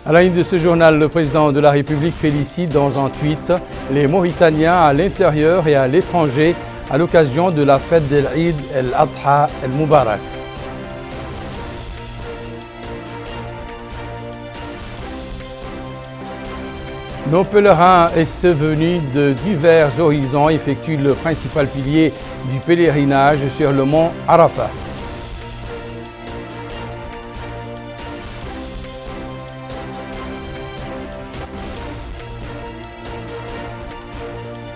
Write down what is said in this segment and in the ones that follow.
À la une de ce journal, le président de la République félicite dans un tweet les Mauritaniens à l'intérieur et à l'étranger à l'occasion de la fête de l'Eid el-Adha el-Moubarak. Nos pèlerins et ceux venus de divers horizons effectuent le principal pilier du pèlerinage sur le mont Arafat.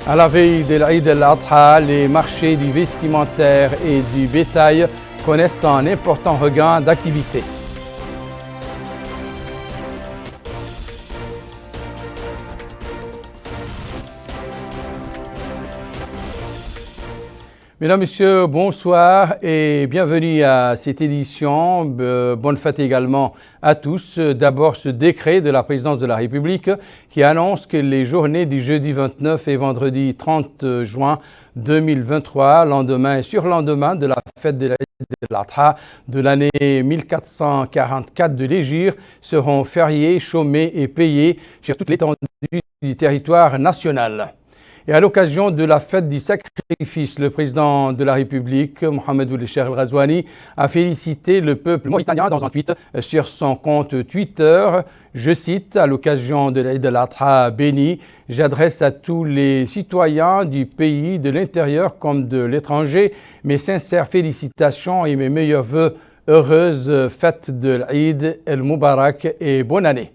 À la veille de l'Eid el-Adha, les marchés du vestimentaire et du bétail connaissent un important regain d'activité. Mesdames, Messieurs, bonsoir et bienvenue à cette édition. Bonne fête également à tous. D'abord, ce décret de la présidence de la République qui annonce que les journées du jeudi 29 et vendredi 30 juin 2023, lendemain et surlendemain de la fête de l'Adha de l'année 1444 de l'Hégire, seront fériés, chômés et payés sur toute l'étendue du territoire national. Et à l'occasion de la fête du sacrifice, le président de la République, Mohamed Ould Cheikh El Ghazouani, a félicité le peuple mauritanien dans un tweet sur son compte Twitter. Je cite, à l'occasion de l'Eid el-Adha béni, j'adresse à tous les citoyens du pays, de l'intérieur comme de l'étranger, mes sincères félicitations et mes meilleurs vœux. Heureuse fête de l'Eid el-Moubarak et bonne année.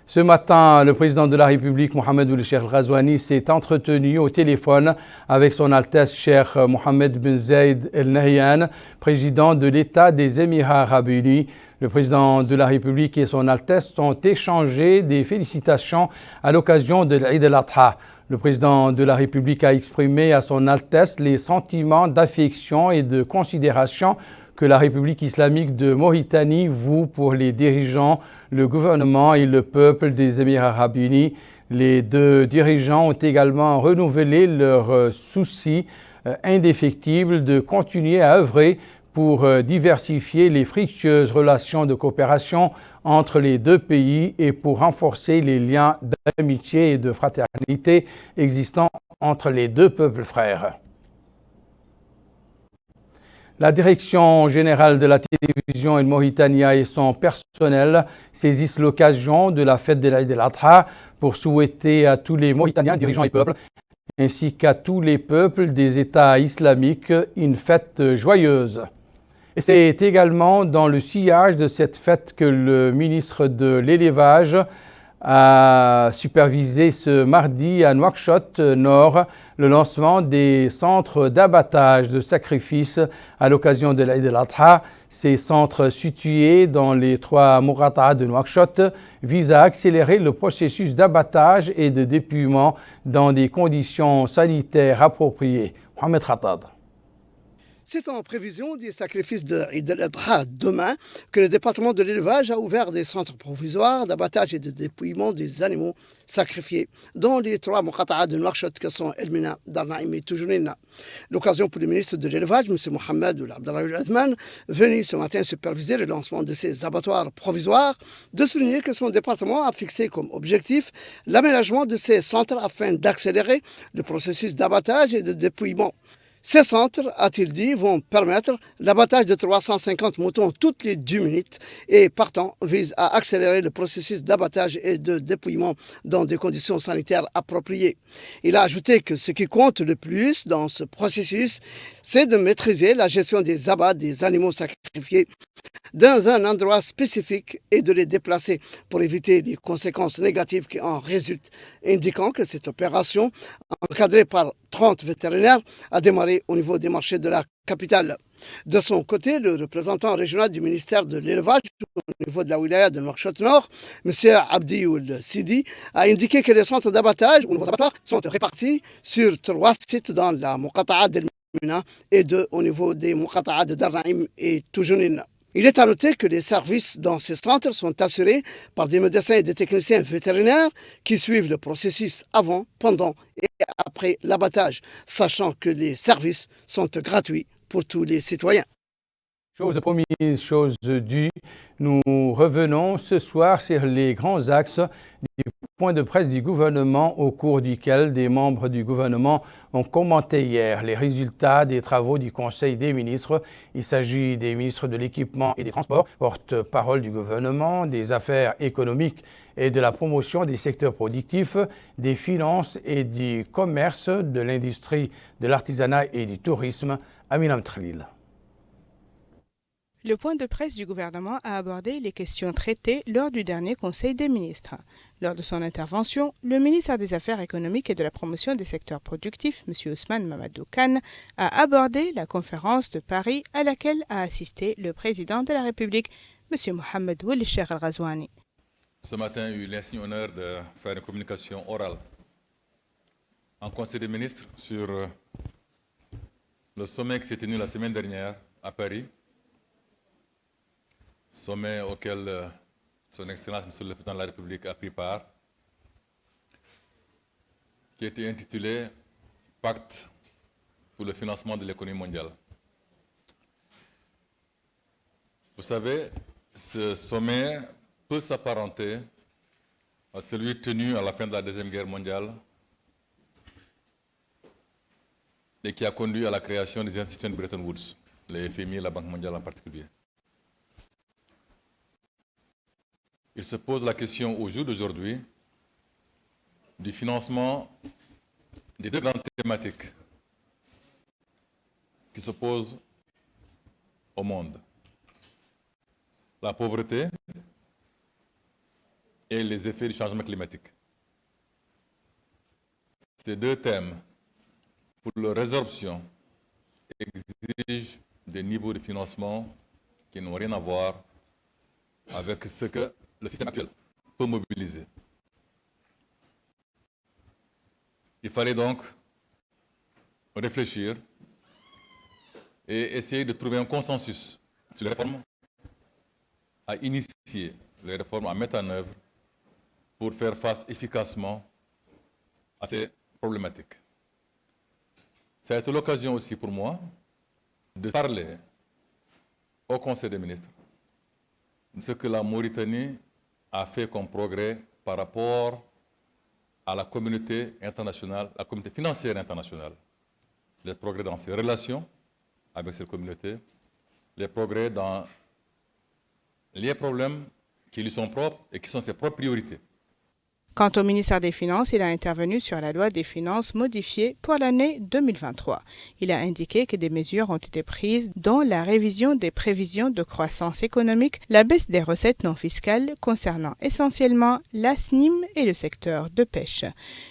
Ce matin, le président de la République, Mohamed Ould Cheikh El Ghazouani, s'est entretenu au téléphone avec son Altesse Cheikh Mohammed bin Zayed Al Nahyan, président de l'État des Émirats arabes unis. Le président de la République et son Altesse ont échangé des félicitations à l'occasion de l'Eid el-Adha. Le président de la République a exprimé à son Altesse les sentiments d'affection et de considération que la République islamique de Mauritanie voue pour les dirigeants, le gouvernement et le peuple des Émirats arabes unis. Les deux dirigeants ont également renouvelé leur souci indéfectible de continuer à œuvrer pour diversifier les fructueuses relations de coopération entre les deux pays et pour renforcer les liens d'amitié et de fraternité existants entre les deux peuples frères. La direction générale de la télévision El Mauritania et son personnel saisissent l'occasion de la fête de l'Eid el-Adha pour souhaiter à tous les Mauritaniens, dirigeants et peuples, ainsi qu'à tous les peuples des États islamiques, une fête joyeuse. Et c'est également dans le sillage de cette fête que le ministre de l'Élevage a supervisé ce mardi à Nouakchott Nord le lancement des centres d'abattage de sacrifices à l'occasion de l'Eid el-Adha. Ces centres situés dans les 3 Mourata'a de Nouakchott visent à accélérer le processus d'abattage et de dépouillement dans des conditions sanitaires appropriées. Mohamed Khattab. C'est en prévision des sacrifices de Eid el-Adha demain que le département de l'élevage a ouvert des centres provisoires d'abattage et de dépouillement des animaux sacrifiés dans les 3 Mourata'a de Nouakchott que sont El Mina, Dar Naïm et Toujounina. L'occasion pour le ministre de l'élevage, M. Mohamed Ould Abdallah Othman, venu ce matin superviser le lancement de ces abattoirs provisoires, de souligner que son département a fixé comme objectif l'aménagement de ces centres afin d'accélérer le processus d'abattage et de dépouillement. Ces centres, a-t-il dit, vont permettre l'abattage de 350 moutons toutes les 10 minutes et, partant, visent à accélérer le processus d'abattage et de dépouillement dans des conditions sanitaires appropriées. Il a ajouté que ce qui compte le plus dans ce processus, c'est de maîtriser la gestion des abats des animaux sacrifiés dans un endroit spécifique et de les déplacer pour éviter les conséquences négatives qui en résultent, indiquant que cette opération, encadrée par 30 vétérinaires, a démarré au niveau des marchés de la capitale. De son côté, le représentant régional du ministère de l'Élevage au niveau de la wilaya de Nouakchott Nord, M. Abdi Ould Sidi, a indiqué que les centres d'abattage ou nouveaux abattoirs sont répartis sur 3 sites dans la Mourata'a d'El Mina et 2 au niveau des Mourata'a de Dar Naïm et Toujounina. Il est à noter que les services dans ces centres sont assurés par des médecins et des techniciens vétérinaires qui suivent le processus avant, pendant et après l'abattage, sachant que les services sont gratuits pour tous les citoyens. Chose promise, chose due. Nous revenons ce soir sur les grands axes du point de presse du gouvernement au cours duquel des membres du gouvernement ont commenté hier les résultats des travaux du Conseil des ministres. Il s'agit des ministres de l'Équipement et des Transports, porte-parole du gouvernement, des Affaires économiques et de la promotion des secteurs productifs, des finances et du commerce, de l'industrie, de l'artisanat et du tourisme. Aminam Trlil. Le point de presse du gouvernement a abordé les questions traitées lors du dernier Conseil des ministres. Lors de son intervention, le ministre des Affaires économiques et de la promotion des secteurs productifs, M. Ousmane Mamadou Kane, a abordé la conférence de Paris à laquelle a assisté le président de la République, M. Mohamed Ould Cheikh Al-Ghazouani. Ce matin, j'ai eu l'insigne honneur de faire une communication orale en Conseil des ministres sur le sommet qui s'est tenu la semaine dernière à Paris. Sommet auquel Son Excellence, Monsieur le Président de la République, a pris part, qui était intitulé « Pacte pour le financement de l'économie mondiale ». Vous savez, ce sommet peut s'apparenter à celui tenu à la fin de la Deuxième Guerre mondiale et qui a conduit à la création des institutions de Bretton Woods, les FMI et la Banque mondiale en particulier. Il se pose la question au jour d'aujourd'hui du financement des deux grandes thématiques qui se posent au monde. La pauvreté et les effets du changement climatique. Ces deux thèmes, pour leur résorption, exigent des niveaux de financement qui n'ont rien à voir avec ce que le système actuel peut mobiliser. Il fallait donc réfléchir et essayer de trouver un consensus sur les réformes à initier, les réformes à mettre en œuvre pour faire face efficacement à ces problématiques. Ça a été l'occasion aussi pour moi de parler au Conseil des ministres de ce que la Mauritanie a fait comme progrès par rapport à la communauté internationale, la communauté financière internationale. Les progrès dans ses relations avec cette communauté, les progrès dans les problèmes qui lui sont propres et qui sont ses propres priorités. Quant au ministère des Finances, il a intervenu sur la loi des finances modifiée pour l'année 2023. Il a indiqué que des mesures ont été prises, dont la révision des prévisions de croissance économique, la baisse des recettes non fiscales concernant essentiellement la SNIM et le secteur de pêche.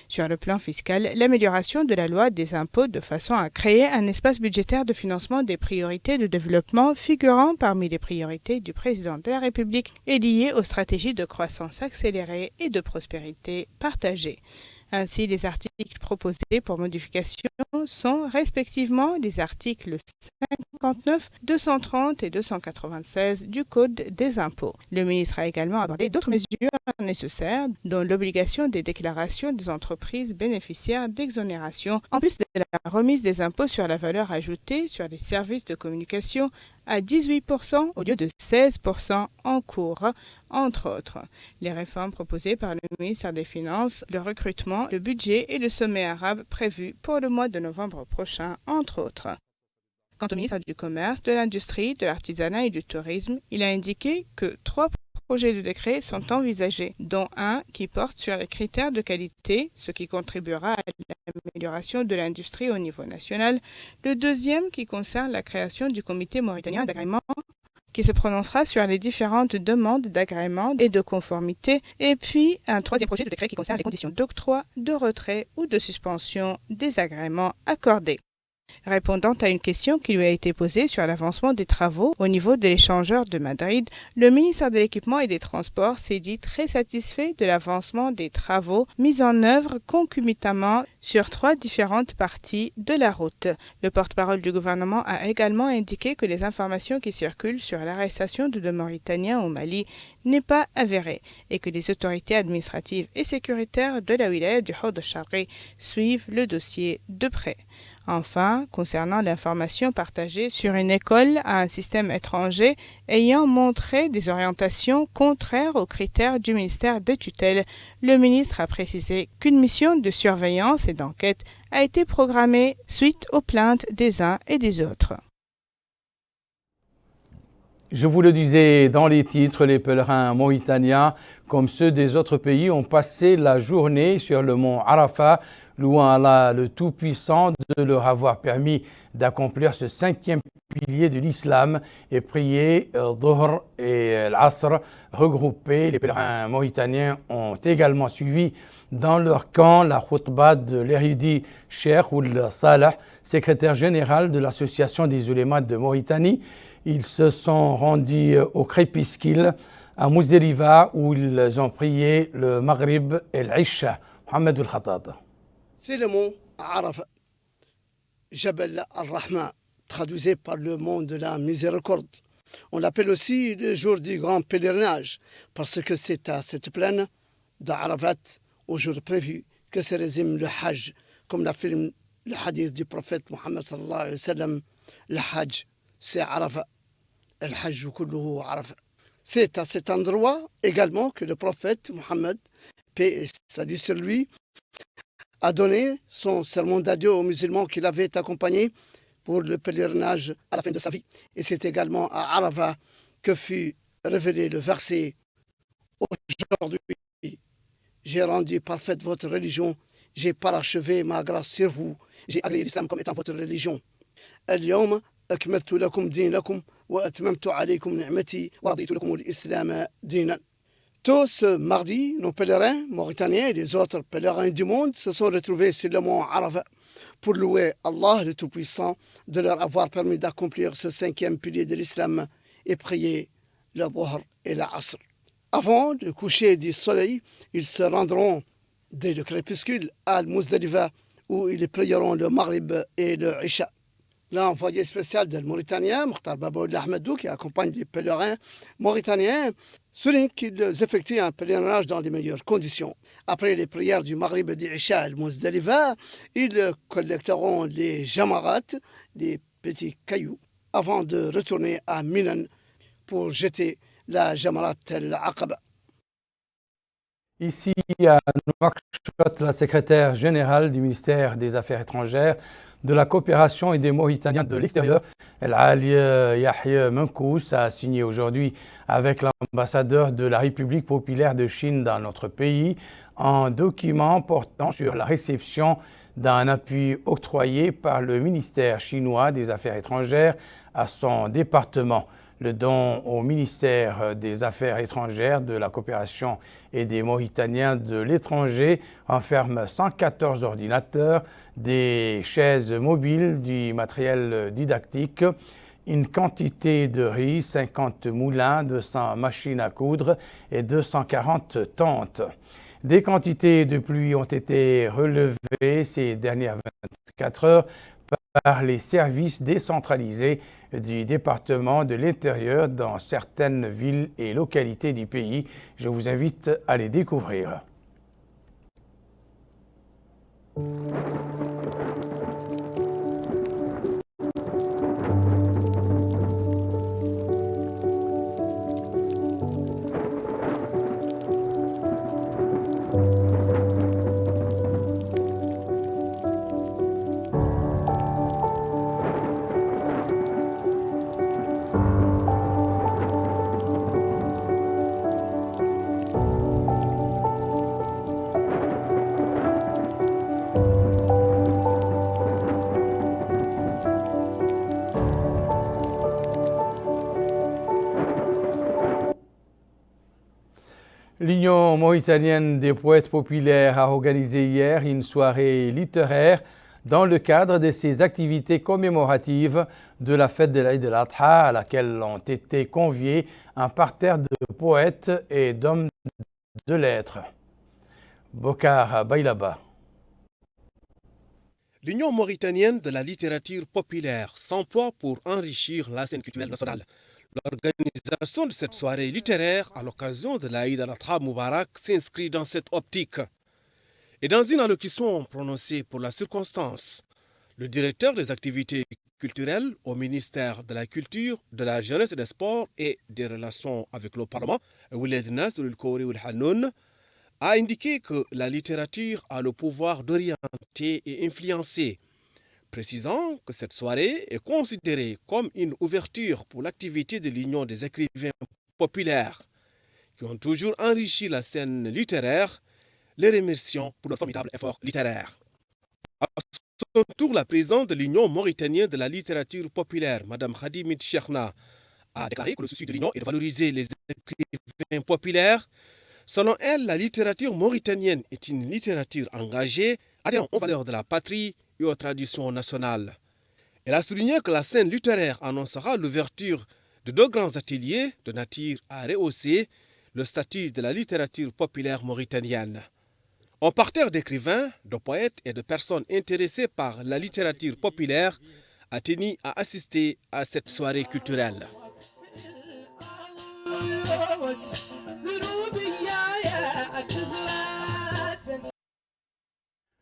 Sur le plan fiscal, l'amélioration de la loi des impôts de façon à créer un espace budgétaire de financement des priorités de développement figurant parmi les priorités du président de la République est liée aux stratégies de croissance accélérée et de prospérité partagée. Ainsi, les articles proposés pour modification sont respectivement les articles 59, 230 et 296 du Code des impôts. Le ministre a également abordé d'autres mesures nécessaires, dont l'obligation des déclarations des entreprises bénéficiaires d'exonération, en plus de la remise des impôts sur la valeur ajoutée sur les services de communication à 18% au lieu de 16% en cours, entre autres. Les réformes proposées par le ministère des Finances, le recrutement, le budget et le sommet arabe prévu pour le mois de novembre prochain, entre autres. Quant au ministre du Commerce, de l'Industrie, de l'Artisanat et du Tourisme, il a indiqué que 3 projets de décret sont envisagés, dont un qui porte sur les critères de qualité, ce qui contribuera à l'amélioration de l'industrie au niveau national, le deuxième qui concerne la création du comité mauritanien d'agrément qui se prononcera sur les différentes demandes d'agrément et de conformité, et puis un troisième projet de décret qui concerne les conditions d'octroi, de retrait ou de suspension des agréments accordés. Répondant à une question qui lui a été posée sur l'avancement des travaux au niveau de l'échangeur de Madrid, le ministère de l'Équipement et des Transports s'est dit très satisfait de l'avancement des travaux mis en œuvre concomitamment sur 3 différentes parties de la route. Le porte-parole du gouvernement a également indiqué que les informations qui circulent sur l'arrestation de 2 Mauritaniens au Mali n'est pas avérée et que les autorités administratives et sécuritaires de la wilaya du Hawd al-Sharqi suivent le dossier de près. Enfin, concernant l'information partagée sur une école à un système étranger ayant montré des orientations contraires aux critères du ministère de tutelle, le ministre a précisé qu'une mission de surveillance et d'enquête a été programmée suite aux plaintes des uns et des autres. Je vous le disais dans les titres, les pèlerins mauritaniens, comme ceux des autres pays, ont passé la journée sur le mont Arafat, louant Allah le Tout-Puissant de leur avoir permis d'accomplir ce 5e pilier de l'islam et prier Dhuhr et l'Asr regroupés. Les pèlerins mauritaniens ont également suivi dans leur camp la khutbah de l'érudit Cheikh Ould Salah, secrétaire général de l'Association des ulémas de Mauritanie. Ils se sont rendus au Crépuscule à Mousdeliva où ils ont prié le Maghrib et l'Isha. Mohamed El-Khattat. C'est le mont Arafat, Jabal al-Rahma, traduisé par le mont de la miséricorde. On l'appelle aussi le jour du grand pèlerinage, parce que c'est à cette plaine d'Arafat, au jour prévu, que se résume le Hajj, comme l'affirme le hadith du prophète Mohammed sallallahu alayhi wa sallam. Le Hajj, c'est Arafat. El-Hajj kulluhu Arafat. C'est à cet endroit également que le prophète Mohammed, paix et salut sur lui, a donné son sermon d'adieu aux musulmans qui l'avaient accompagné pour le pèlerinage à la fin de sa vie. Et c'est également à Arafat que fut révélé le verset « Aujourd'hui, j'ai rendu parfaite votre religion, j'ai parachevé ma grâce sur vous, j'ai agréé l'islam comme étant votre religion. Al-yawma akmaltu lakum dinakum wa atmamtu alaykum ni'mati wa raditu lakum al-islam dinan » Tous ce mardi, nos pèlerins mauritaniens et les autres pèlerins du monde se sont retrouvés sur le mont Arafat pour louer Allah le Tout-Puissant de leur avoir permis d'accomplir ce 5e pilier de l'islam et prier le Dhuhr et l'Asr. Avant le coucher du soleil, ils se rendront dès le crépuscule à Mousdeliva où ils prieront le Maghrib et le Isha. L'envoyé spécial des Mauritaniens, Mokhtar Baboul Ahmedou, qui accompagne les pèlerins mauritaniens, souligne qu'ils effectuent un pèlerinage dans les meilleures conditions. Après les prières du Maghrib et du Isha à Mousdeliva, ils collecteront les jamarat, les petits cailloux, avant de retourner à Minan pour jeter la jamarat al-Aqaba. Ici à Nouakchott, la secrétaire générale du ministère des Affaires étrangères, de la coopération et des Mauritaniens de l'extérieur, El Ali Yahya Menkous, a signé aujourd'hui avec l'ambassadeur de la République populaire de Chine dans notre pays un document portant sur la réception d'un appui octroyé par le ministère chinois des Affaires étrangères à son département. Le don au ministère des Affaires étrangères, de la coopération et des Mauritaniens de l'étranger renferme 114 ordinateurs, des chaises mobiles, du matériel didactique, une quantité de riz, 50 moulins, 200 machines à coudre et 240 tentes. Des quantités de pluie ont été relevées ces dernières 24 heures par les services décentralisés du département de l'Intérieur dans certaines villes et localités du pays. Je vous invite à les découvrir. L'Union mauritanienne des poètes populaires a organisé hier une soirée littéraire dans le cadre de ses activités commémoratives de la fête de l'Aïd el-Adha, à laquelle ont été conviés un parterre de poètes et d'hommes de lettres. Bokar Baylaba. L'Union mauritanienne de la littérature populaire s'emploie pour enrichir la scène culturelle nationale. L'organisation de cette soirée littéraire à l'occasion de l'Aïd al-Adha Moubarak s'inscrit dans cette optique. Et dans une allocution prononcée pour la circonstance, le directeur des activités culturelles au ministère de la Culture, de la Jeunesse et des Sports et des Relations avec le Parlement, Walid Nasr El-Kouri El-Hanoun, a indiqué que la littérature a le pouvoir d'orienter et influencer, précisant que cette soirée est considérée comme une ouverture pour l'activité de l'Union des écrivains populaires qui ont toujours enrichi la scène littéraire, les remercions pour leur formidable effort littéraire. À son tour, la présidente de l'Union mauritanienne de la littérature populaire, Mme Khadimit Cheikhna, a déclaré que le souci de l'Union est de valoriser les écrivains populaires. Selon elle, la littérature mauritanienne est une littérature engagée, adhérant aux valeurs de la patrie et aux traditions nationales. Elle a souligné que la scène littéraire annoncera l'ouverture de 2 grands ateliers de nature à rehausser le statut de la littérature populaire mauritanienne. Un parterre d'écrivains, de poètes et de personnes intéressées par la littérature populaire a tenu à assister à cette soirée culturelle.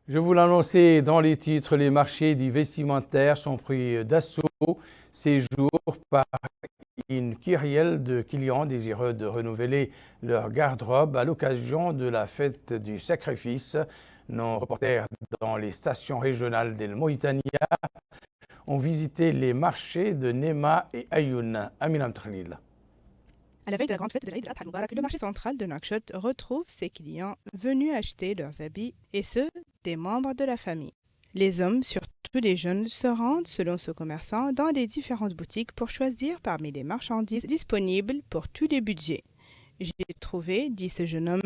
Je vous l'annonçais dans les titres, les marchés du vestimentaire sont pris d'assaut ces jours par une kyrielle de clients désireux de renouveler leur garde-robe à l'occasion de la fête du sacrifice. Nos reporters dans les stations régionales d'El Mauritania ont visité les marchés de Nema et Ayoun. Amina Mtkhalil. À la veille de la grande fête de l'Aïd al-Adha Moubarak, le marché central de Nouakchott retrouve ses clients venus acheter leurs habits et ceux des membres de la famille. Les hommes, surtout les jeunes, se rendent, selon ce commerçant, dans les différentes boutiques pour choisir parmi les marchandises disponibles pour tous les budgets. J'ai trouvé, dit ce jeune homme,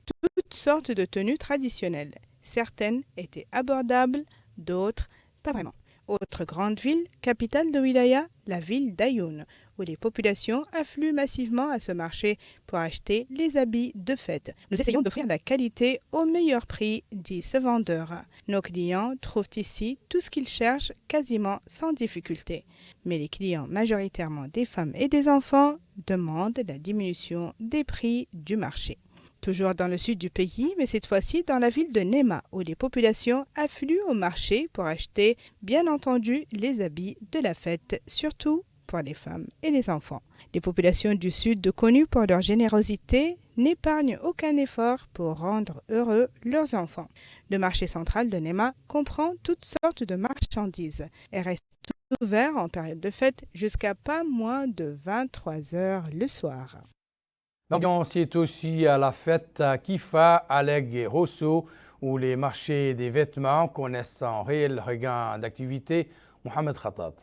toutes sortes de tenues traditionnelles. Certaines étaient abordables, d'autres pas vraiment. Autre grande ville, capitale de Wilaya, la ville d'Ayoun, où les populations affluent massivement à ce marché pour acheter les habits de fête. Nous essayons d'offrir la qualité au meilleur prix, dit ce vendeur. Nos clients trouvent ici tout ce qu'ils cherchent quasiment sans difficulté. Mais les clients, majoritairement des femmes et des enfants, demandent la diminution des prix du marché. Toujours dans le sud du pays, mais cette fois-ci dans la ville de Nema, où les populations affluent au marché pour acheter, bien entendu, les habits de la fête, surtout pour les femmes et les enfants. Les populations du sud, connues pour leur générosité, n'épargnent aucun effort pour rendre heureux leurs enfants. Le marché central de Nema comprend toutes sortes de marchandises et reste ouvert en période de fête jusqu'à pas moins de 23 heures le soir. L'ambiance est aussi à la fête à Kifa, Aleg et Rosso, où les marchés des vêtements connaissent un réel regain d'activité. Mohamed Khatat.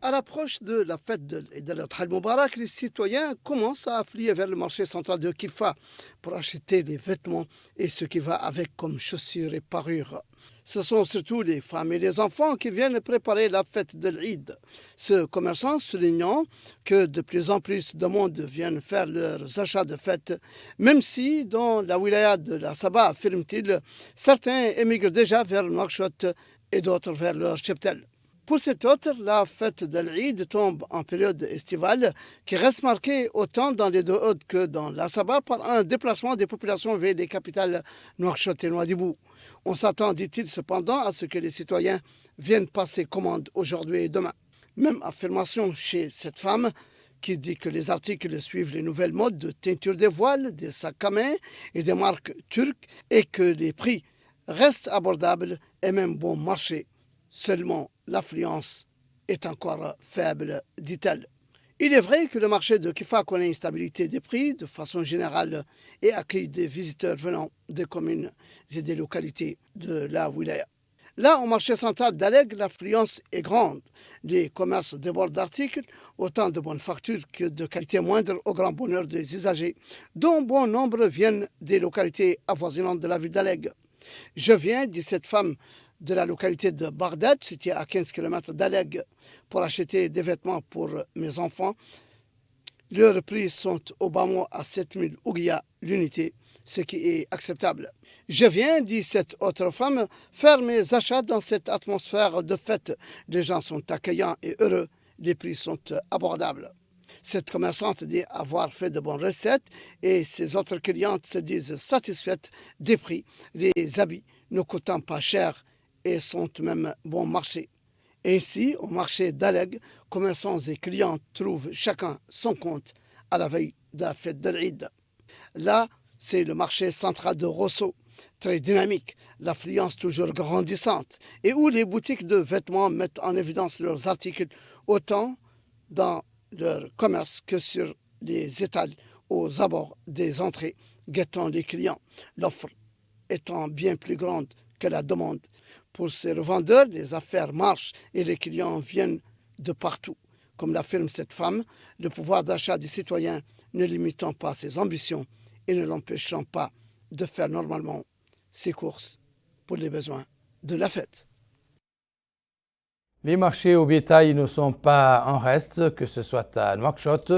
À l'approche de la fête de l'Adha Moubarak, les citoyens commencent à affluer vers le marché central de Kifa pour acheter les vêtements et ce qui va avec comme chaussures et parures. Ce sont surtout les femmes et les enfants qui viennent préparer la fête de l'Eid. Ce commerçant soulignant que de plus en plus de monde viennent faire leurs achats de fête, même si dans la wilaya de la Saba, affirme-t-il, certains émigrent déjà vers Nouakchott et d'autres vers leur cheptel. Pour cet autre, la fête de l'Eid tombe en période estivale qui reste marquée autant dans les deux Hauts que dans la Saba par un déplacement des populations vers les capitales Nouakchott et Nouadhibou. On s'attend, dit-il cependant, à ce que les citoyens viennent passer commande aujourd'hui et demain. Même affirmation chez cette femme qui dit que les articles suivent les nouvelles modes de teinture des voiles, des sacs à main et des marques turques et que les prix restent abordables et même bon marché. Seulement, l'affluence est encore faible, dit-elle. Il est vrai que le marché de Kifa connaît une stabilité des prix de façon générale et accueille des visiteurs venant des communes et des localités de la wilaya. Là, au marché central d'Aleg, l'affluence est grande. Les commerces débordent d'articles, autant de bonnes factures que de qualité moindre au grand bonheur des usagers, dont bon nombre viennent des localités avoisinantes de la ville d'Aleg. Je viens, dit cette femme, de la localité de Bagdad, située à 15 km d'Aleg, pour acheter des vêtements pour mes enfants. Leurs prix sont au bas mot à 7000 ouguiya l'unité, ce qui est acceptable. Je viens, dit cette autre femme, faire mes achats dans cette atmosphère de fête. Les gens sont accueillants et heureux les prix sont abordables. Cette commerçante dit avoir fait de bonnes recettes et ses autres clientes se disent satisfaites des prix. Les habits ne coûtant pas cher et sont même bon marché. Ainsi, au marché d'Aleg, commerçants et clients trouvent chacun son compte à la veille de la fête de l'Eid. Là, c'est le marché central de Rosso, très dynamique, l'affluence toujours grandissante, et où les boutiques de vêtements mettent en évidence leurs articles autant dans leur commerce que sur les étals aux abords des entrées, guettant les clients, l'offre étant bien plus grande que la demande. Pour ces revendeurs, les affaires marchent et les clients viennent de partout. Comme l'affirme cette femme, le pouvoir d'achat des citoyens ne limitant pas ses ambitions et ne l'empêchant pas de faire normalement ses courses pour les besoins de la fête. Les marchés au bétail ne sont pas en reste, que ce soit à Nouakchott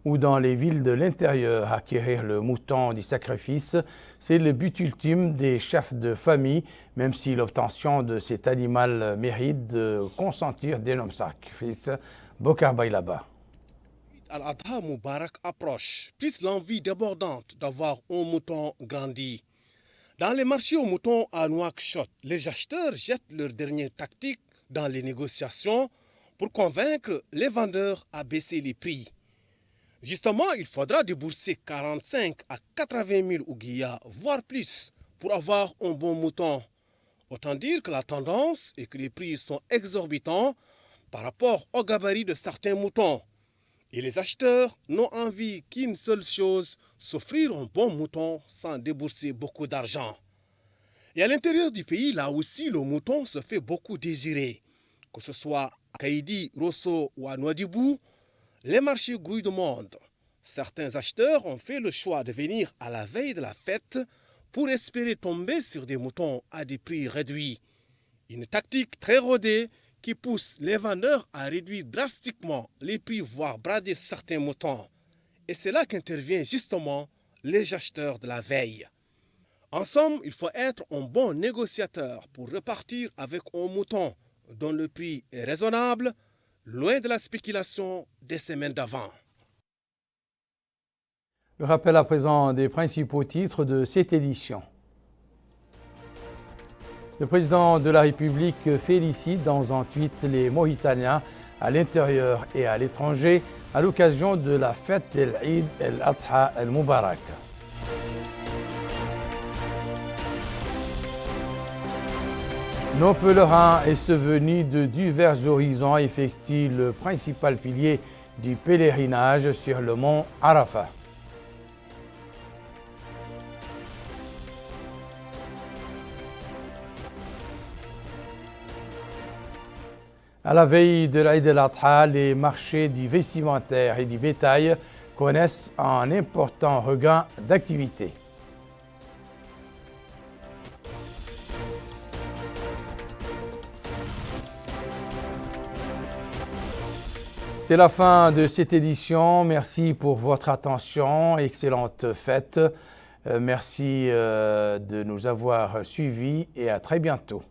ou dans les villes de l'intérieur. Acquérir le mouton du sacrifice, c'est le but ultime des chefs de famille, même si l'obtention de cet animal mérite de consentir d'énormes sacrifices. Bokar Baylaba. Al-Adha Moubarak approche, plus l'envie débordante d'avoir un mouton grandi. Dans les marchés aux moutons à Nouakchott, les acheteurs jettent leur dernière tactique dans les négociations pour convaincre les vendeurs à baisser les prix. Justement, il faudra débourser 45 à 80 000 ouguiyas, voire plus, pour avoir un bon mouton. Autant dire que la tendance est que les prix sont exorbitants par rapport au gabarit de certains moutons. Et les acheteurs n'ont envie qu'une seule chose, s'offrir un bon mouton sans débourser beaucoup d'argent. Et à l'intérieur du pays, là aussi, le mouton se fait beaucoup désirer. Que ce soit à Kaïdi, Rosso ou à Nouadhibou, les marchés grouillent de monde. Certains acheteurs ont fait le choix de venir à la veille de la fête pour espérer tomber sur des moutons à des prix réduits. Une tactique très rodée qui pousse les vendeurs à réduire drastiquement les prix, voire brader certains moutons. Et c'est là qu'interviennent justement les acheteurs de la veille. En somme, il faut être un bon négociateur pour repartir avec un mouton dont le prix est raisonnable, loin de la spéculation des semaines d'avant. Le rappel à présent des principaux titres de cette édition. Le président de la République félicite dans un tweet les Mauritaniens à l'intérieur et à l'étranger à l'occasion de la fête de l'Eid el-Adha el-Moubarak. Nos pèlerins et ceux venus de divers horizons effectuent le principal pilier du pèlerinage sur le mont Arafat. À la veille de l'Eid el-Adha, les marchés du vestimentaire et du bétail connaissent un important regain d'activité. C'est la fin de cette édition. Merci pour votre attention. Excellente fête. Merci de nous avoir suivis et à très bientôt.